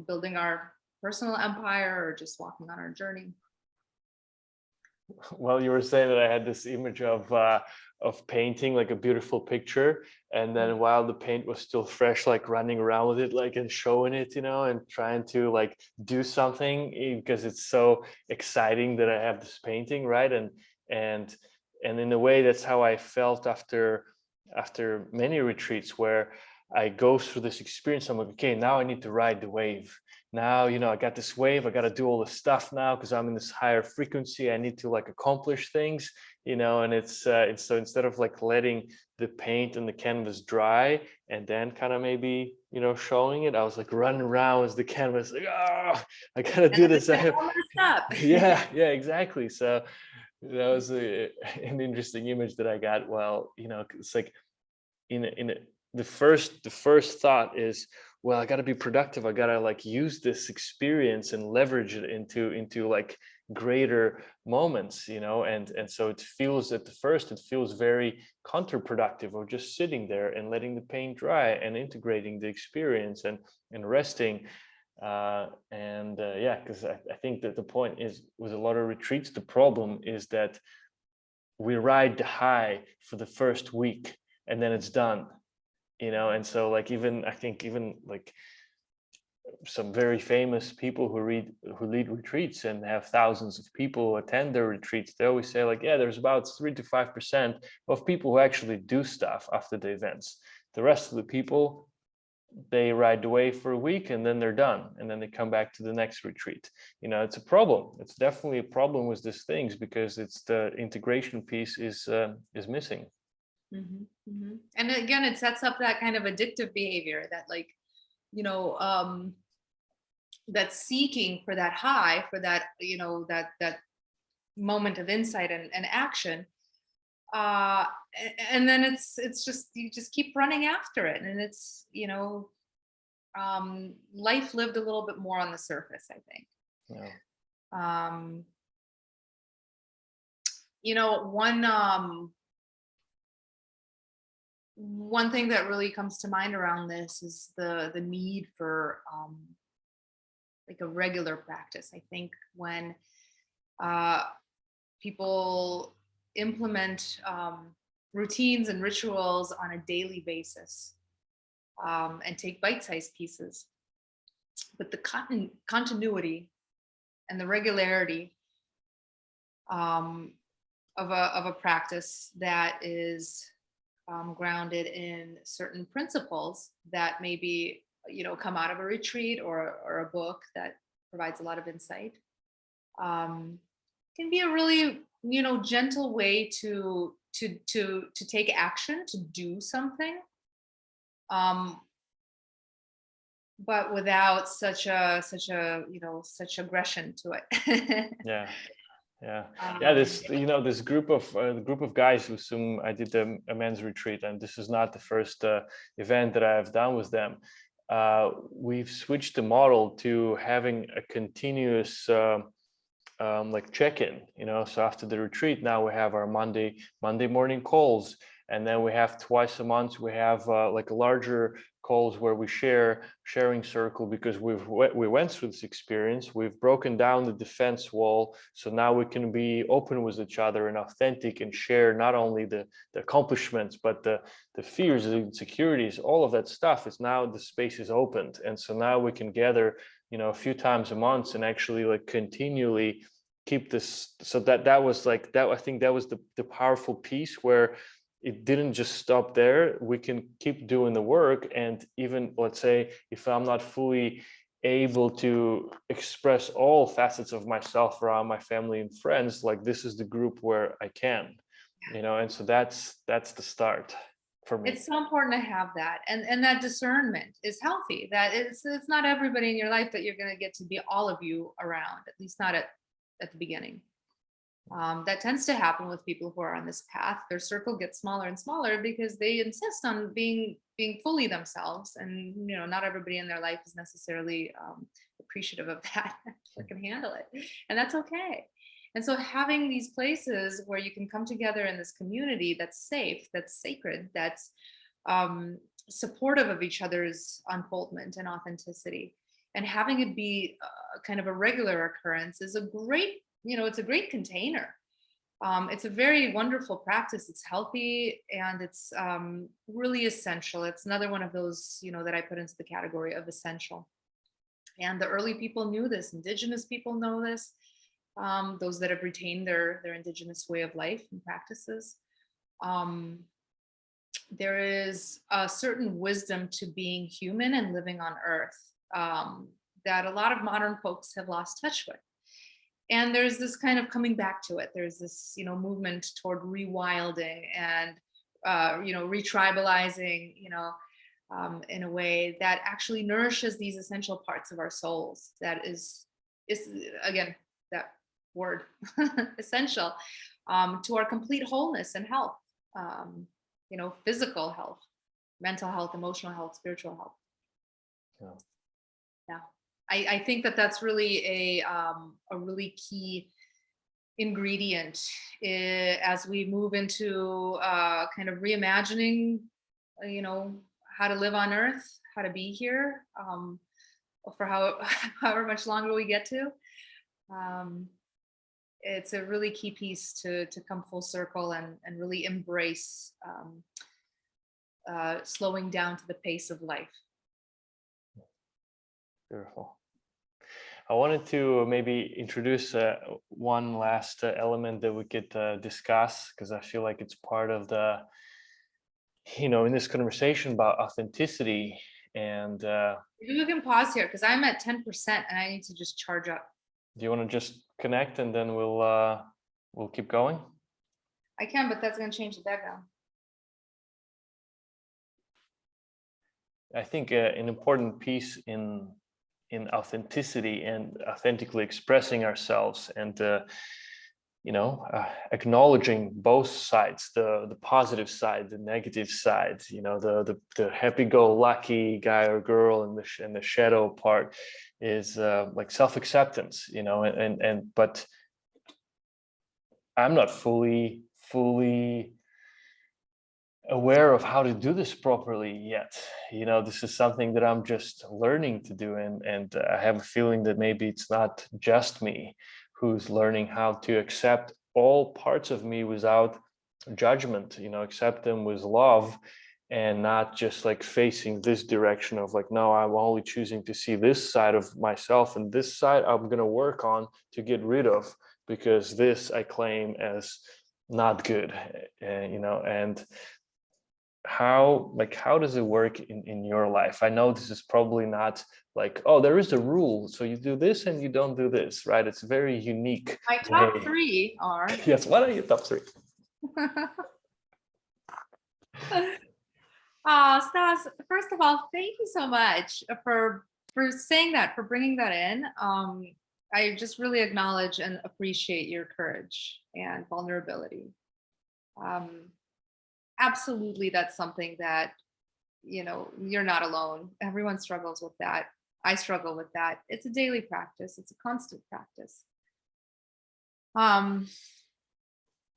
building our personal empire or just walking on our journey. Well, you were saying that I had this image of painting like a beautiful picture, and then while the paint was still fresh, like running around with it, like, and showing it, and trying to like do something because it's so exciting that I have this painting, right? And in a way, that's how I felt after many retreats, where I go through this experience. I'm like, okay, now I need to ride the wave. Now, I got this wave. I got to do all this stuff now because I'm in this higher frequency. I need to like accomplish things, and it's so instead of like letting the paint and the canvas dry and then kind of maybe, showing it, I was like running around as the canvas, like, oh, I got to do this. Yeah, exactly. So that was an interesting image that I got. Well, it's like the first thought is, well, I got to be productive. I got to like use this experience and leverage it into like greater moments, and so it feels at the first, it feels very counterproductive of just sitting there and letting the paint dry and integrating the experience and resting. Yeah, because I think that the point is, with a lot of retreats, the problem is that we ride the high for the first week and then it's done, and so like I think even like some very famous people who lead retreats and have thousands of people attend their retreats, they always say like, yeah, there's about 3 to 5% of people who actually do stuff after the events. The rest of the people, they ride the wave for a week and then they're done, and then they come back to the next retreat. It's a problem. It's definitely a problem with these things, because it's the integration piece is missing. Mm-hmm, mm-hmm. And again, it sets up that kind of addictive behavior, that like, that seeking for that high, for that, that moment of insight and action. And then it's just, you just keep running after it. And it's, life lived a little bit more on the surface, I think. Yeah. One thing that really comes to mind around this is the need for like a regular practice. I think when people implement routines and rituals on a daily basis, and take bite-sized pieces, but the continuity and the regularity of a practice that is grounded in certain principles that maybe, come out of a retreat or a book that provides a lot of insight, can be a really, gentle way to take action, to do something, but without such aggression to it. Yeah, this this group of guys with whom I did a men's retreat, and this is not the first event that I have done with them. We've switched the model to having a continuous like check-in, so after the retreat, now we have our Monday morning calls, And then we have twice a month, we have like larger calls where we sharing circle, because we went through this experience. We've broken down the defense wall, so now we can be open with each other and authentic and share not only the accomplishments, but the fears, the insecurities, all of that stuff. Is now the space is opened, and so now we can gather, a few times a month and actually like continually keep this. So that was like that. I think that was the powerful piece, where it didn't just stop there. We can keep doing the work. And even, let's say, if I'm not fully able to express all facets of myself around my family and friends, like this is the group where I can, and so that's the start for me. It's so important to have that, and that discernment is healthy. That it's not everybody in your life that you're going to get to be all of you around, at least not at the beginning. That tends to happen with people who are on this path. Their circle gets smaller and smaller because they insist on being fully themselves, and not everybody in their life is necessarily appreciative of that or can handle it, and that's okay. And so having these places where you can come together in this community that's safe, that's sacred, that's supportive of each other's unfoldment and authenticity, and having it be kind of a regular occurrence is a great, it's a great container. It's a very wonderful practice. It's healthy, and it's really essential. It's another one of those, that I put into the category of essential. And the early people knew this. Indigenous people know this. Those that have retained their indigenous way of life and practices. There is a certain wisdom to being human and living on Earth that a lot of modern folks have lost touch with. And there's this kind of coming back to it. There's this, movement toward rewilding and, retribalizing, in a way that actually nourishes these essential parts of our souls. That is again, that word, essential, to our complete wholeness and health, physical health, mental health, emotional health, spiritual health. Yeah. I think that that's really a really key ingredient as we move into kind of reimagining, how to live on Earth, how to be here, for however much longer we get to. It's a really key piece to come full circle and really embrace slowing down to the pace of life. Beautiful. I wanted to maybe introduce one last element that we could discuss, because I feel like it's part of the, in this conversation about authenticity. And you can pause here because I'm at 10% and I need to just charge up. Do you want to just connect and then we'll keep going? I can, but that's going to change the background. I think an important piece in authenticity and authentically expressing ourselves and acknowledging both sides, the positive side, the negative side, the happy-go-lucky guy or girl and the shadow part is like self-acceptance, but I'm not fully aware of how to do this properly yet. This is something that I'm just learning to do, and I have a feeling that maybe it's not just me who's learning how to accept all parts of me without judgment, accept them with love, and not just like facing this direction of like, no, I'm only choosing to see this side of myself, and this side I'm going to work on to get rid of, because this I claim as not good, and how does it work in your life? I know this is probably not like, oh, there is a rule, so you do this and you don't do this, right? It's very unique. My top three are yes, what are your top three? Stas, first of all, thank you so much for saying that, for bringing that in. I just really acknowledge and appreciate your courage and vulnerability. Absolutely, that's something that, you're not alone. Everyone struggles with that. I struggle with that. It's a daily practice. It's a constant practice.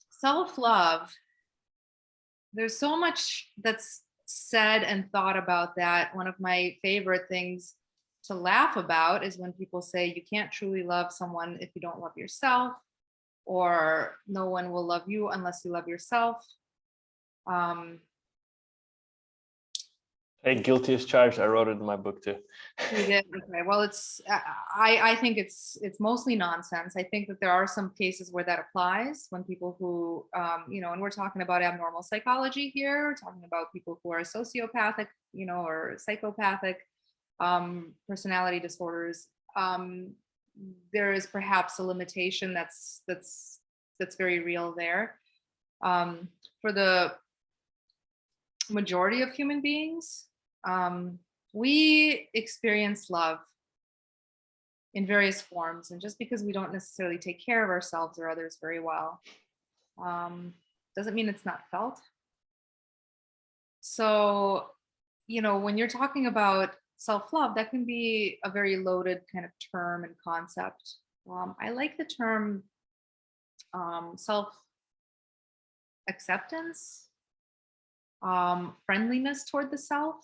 Self-love there's so much that's said and thought about that. One of my favorite things to laugh about is when people say you can't truly love someone if you don't love yourself, or no one will love you unless you love yourself. Um, Hey, guilty as charged. I wrote it in my book too. You did? Okay. Well, I think it's mostly nonsense. I think that there are some cases where that applies when people who, and we're talking about abnormal psychology here. We're talking about people who are sociopathic, or psychopathic, personality disorders. There is perhaps a limitation that's very real there. For the majority of human beings, we experience love in various forms. And just because we don't necessarily take care of ourselves or others very well, doesn't mean it's not felt. So, when you're talking about self-love, that can be a very loaded kind of term and concept. I like the term self-acceptance, friendliness toward the self.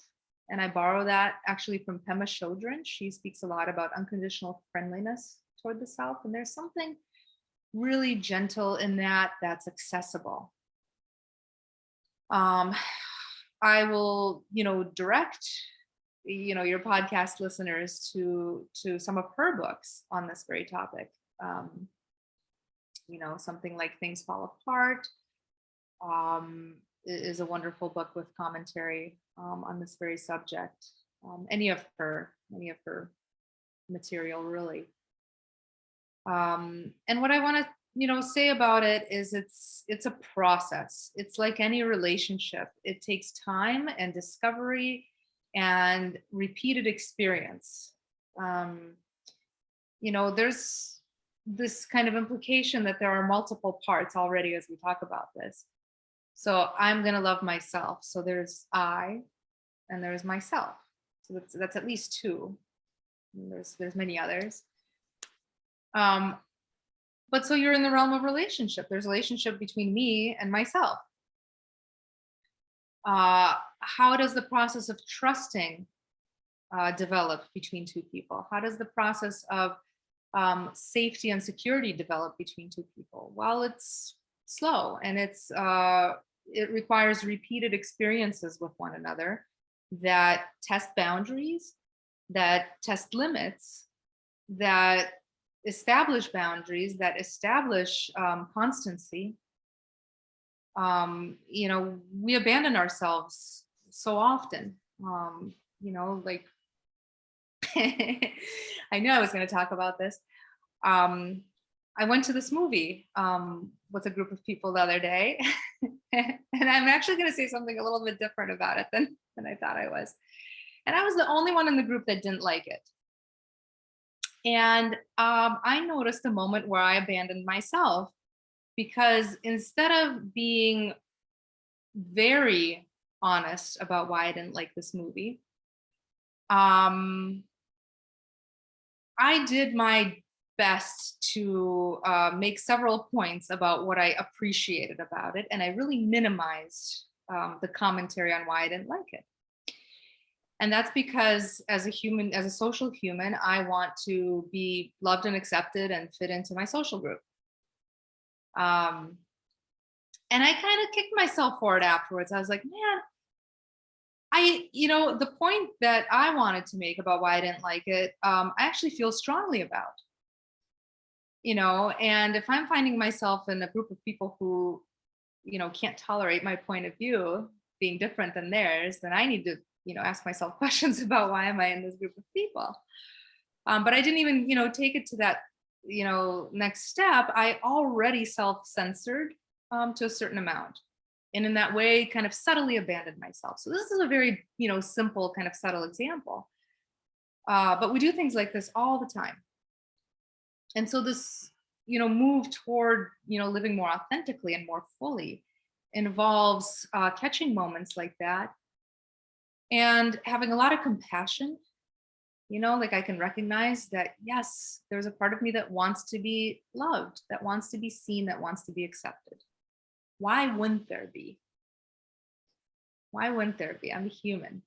And I borrow that actually from Pema Chodron. She speaks a lot about unconditional friendliness toward the self. And there's something really gentle in that that's accessible. I will, direct, your podcast listeners to some of her books on this very topic. Something like Things Fall Apart, is a wonderful book with commentary on this very subject. Any of her material, really. And what I want to, say about it is it's a process. It's like any relationship. It takes time and discovery and repeated experience. There's this kind of implication that there are multiple parts already as we talk about this. So I'm going to love myself. So there's I, and there's myself. So that's at least two. And there's many others. But so you're in the realm of relationship. There's a relationship between me and myself. How does the process of trusting develop between two people? How does the process of safety and security develop between two people? Well, it's slow, and it requires repeated experiences with one another that test boundaries, that test limits, that establish boundaries, that establish constancy. We abandon ourselves so often. Like I knew I was going to talk about this. I went to this movie with a group of people the other day, and I'm actually going to say something a little bit different about it than I thought I was. And I was the only one in the group that didn't like it. And I noticed a moment where I abandoned myself, because instead of being very honest about why I didn't like this movie, I did my best to make several points about what I appreciated about it. And I really minimized the commentary on why I didn't like it. And that's because as a social human, I want to be loved and accepted and fit into my social group. And I kind of kicked myself for it afterwards. I was like, man, the point that I wanted to make about why I didn't like it, I actually feel strongly about. And if I'm finding myself in a group of people who, can't tolerate my point of view being different than theirs, then I need to, ask myself questions about why am I in this group of people. But I didn't even, take it to that, next step. I already self-censored to a certain amount. And in that way, kind of subtly abandoned myself. So this is a very, simple kind of subtle example. But we do things like this all the time. And so this, move toward, living more authentically and more fully involves catching moments like that and having a lot of compassion. Like I can recognize that, yes, there's a part of me that wants to be loved, that wants to be seen, that wants to be accepted. Why wouldn't there be? Why wouldn't there be? I'm a human.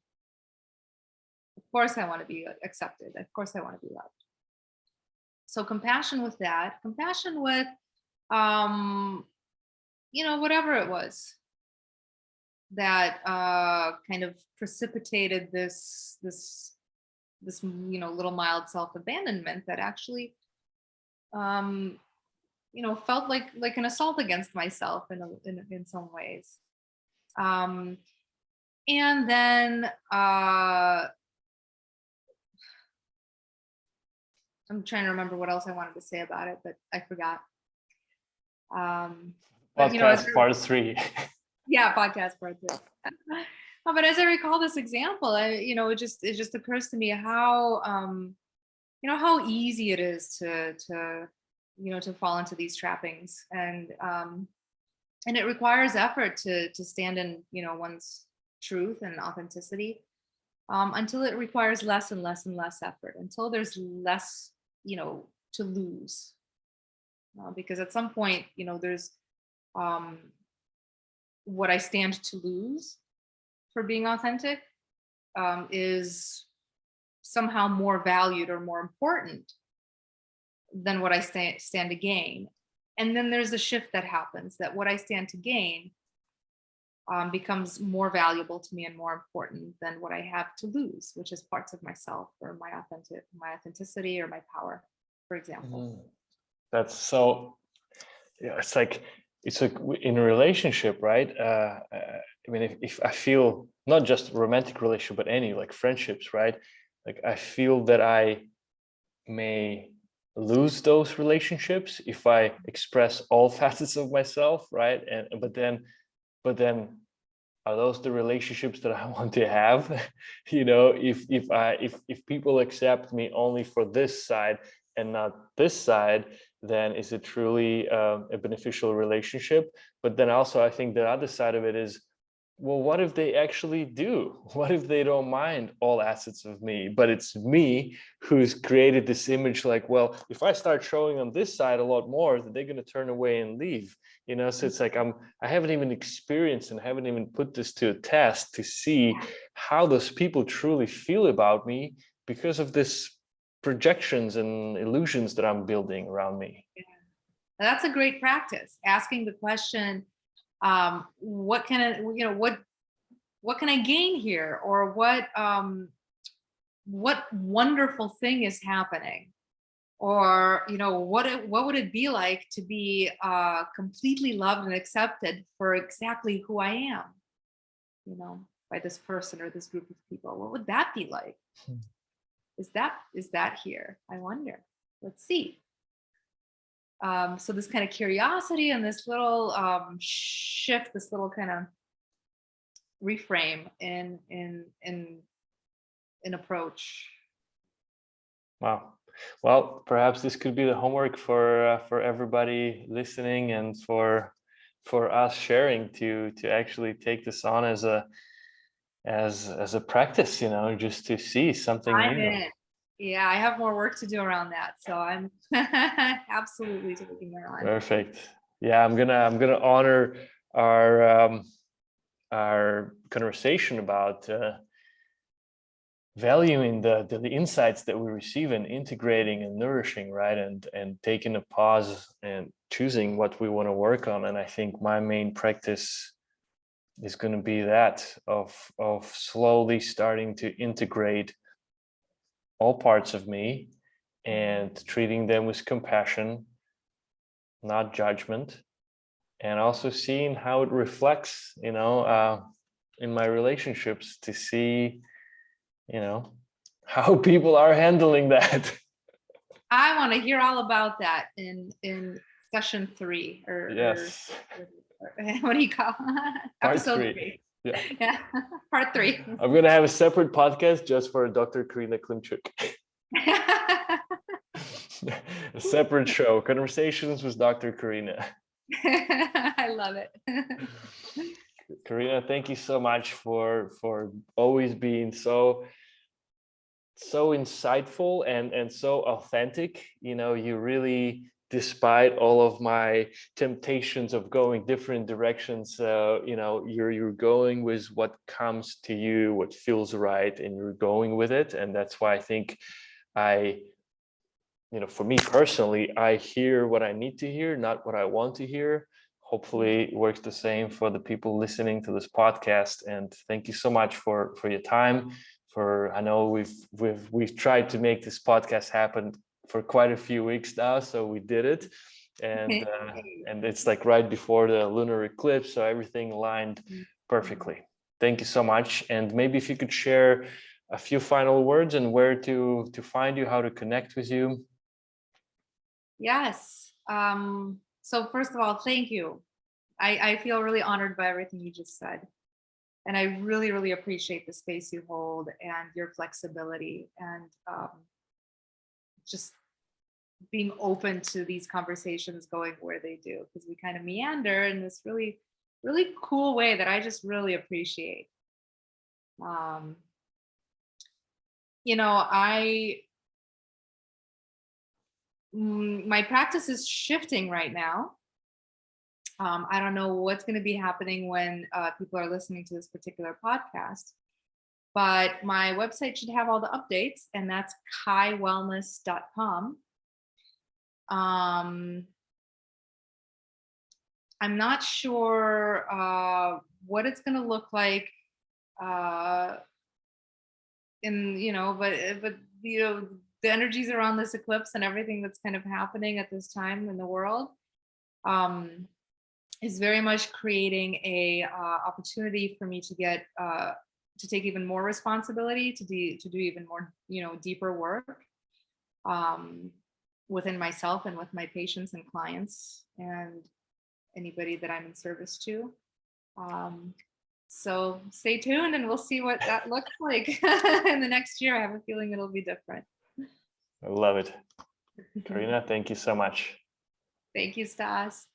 Of course I want to be accepted. Of course I want to be loved. So compassion with that, compassion with, whatever it was that kind of precipitated this little mild self-abandonment that actually felt like an assault against myself in some ways. And then I'm trying to remember what else I wanted to say about it, but I forgot. But Podcast part 3. Yeah, podcast part 3. But as I recall this example, it just occurs to me how how easy it is to fall into these trappings, and it requires effort to stand in one's truth and authenticity, until it requires less and less and less effort, until there's less to lose, because at some point there's what I stand to lose for being authentic is somehow more valued or more important than what I stand to gain. And then there's a shift that happens, that what I stand to gain becomes more valuable to me and more important than what I have to lose, which is parts of myself or my authenticity or my power, for example. That's so, yeah, it's like in a relationship, right? I mean, if I feel not just romantic relationship, but any like friendships, right? Like I feel that I may lose those relationships if I express all facets of myself, right? And but then are those the relationships that I want to have? If people accept me only for this side and not this side, then is it truly a beneficial relationship? But then also I think the other side of it is, well, what if they actually do? What if they don't mind all assets of me, but it's me who's created this image, like, well, if I start showing on this side a lot more, then they're going to turn away and leave. So it's like I haven't even experienced and haven't even put this to a test to see how those people truly feel about me because of this projections and illusions that I'm building around me. Yeah. That's a great practice, asking the question, what can I, what can I gain here, or what wonderful thing is happening, or what would it be like to be completely loved and accepted for exactly who I am, by this person or this group of people. What would that be like? Is that here? I wonder. Let's see. So this kind of curiosity and this little shift, this little kind of reframe in approach. Wow. Well, perhaps this could be the homework for everybody listening, and for us sharing to actually take this on as a practice, just to see something new. Yeah, I have more work to do around that, so I'm absolutely taking it on. Perfect. Yeah, I'm gonna honor our conversation about valuing the insights that we receive and integrating and nourishing, right? And taking a pause and choosing what we want to work on. And I think my main practice is going to be that of slowly starting to integrate all parts of me and treating them with compassion, not judgment, and also seeing how it reflects, in my relationships, to see, how people are handling that. I want to hear all about that in session 3, or Yes. or what do you call episode 3? Yeah. Part 3. I'm gonna have a separate podcast just for Dr. Karina Klimchuk. A separate show, Conversations with Dr. Karina. I love it. Karina, thank you so much for always being so insightful and so authentic. You really despite all of my temptations of going different directions, you know, you're going with what comes to you, what feels right, and you're going with it. And that's why I think you know, for me personally, I hear what I need to hear, not what I want to hear. Hopefully it works the same for the people listening to this podcast. And thank you so much for your time. I know we've tried to make this podcast happen for quite a few weeks now, so we did it. And and it's like right before the lunar eclipse, so everything aligned perfectly. Thank you so much. And maybe if you could share a few final words and where to find you, how to connect with you. Yes. So first of all, thank you. I feel really honored by everything you just said. And I really, really appreciate the space you hold and your flexibility and just being open to these conversations going where they do, because we kind of meander in this really, really cool way that I just really appreciate. You know, my practice is shifting right now. I don't know what's going to be happening when people are listening to this particular podcast, but my website should have all the updates, and that's kaiwellness.com. I'm not sure what it's going to look like but you know, the energies around this eclipse and everything that's kind of happening at this time in the world is very much creating a opportunity for me to get to take even more responsibility, to do even more, you know, deeper work within myself and with my patients and clients and anybody that I'm in service to. So stay tuned and we'll see what that looks like in the next year. I have a feeling it'll be different. I love it. Karina, thank you so much. Thank you, Stas.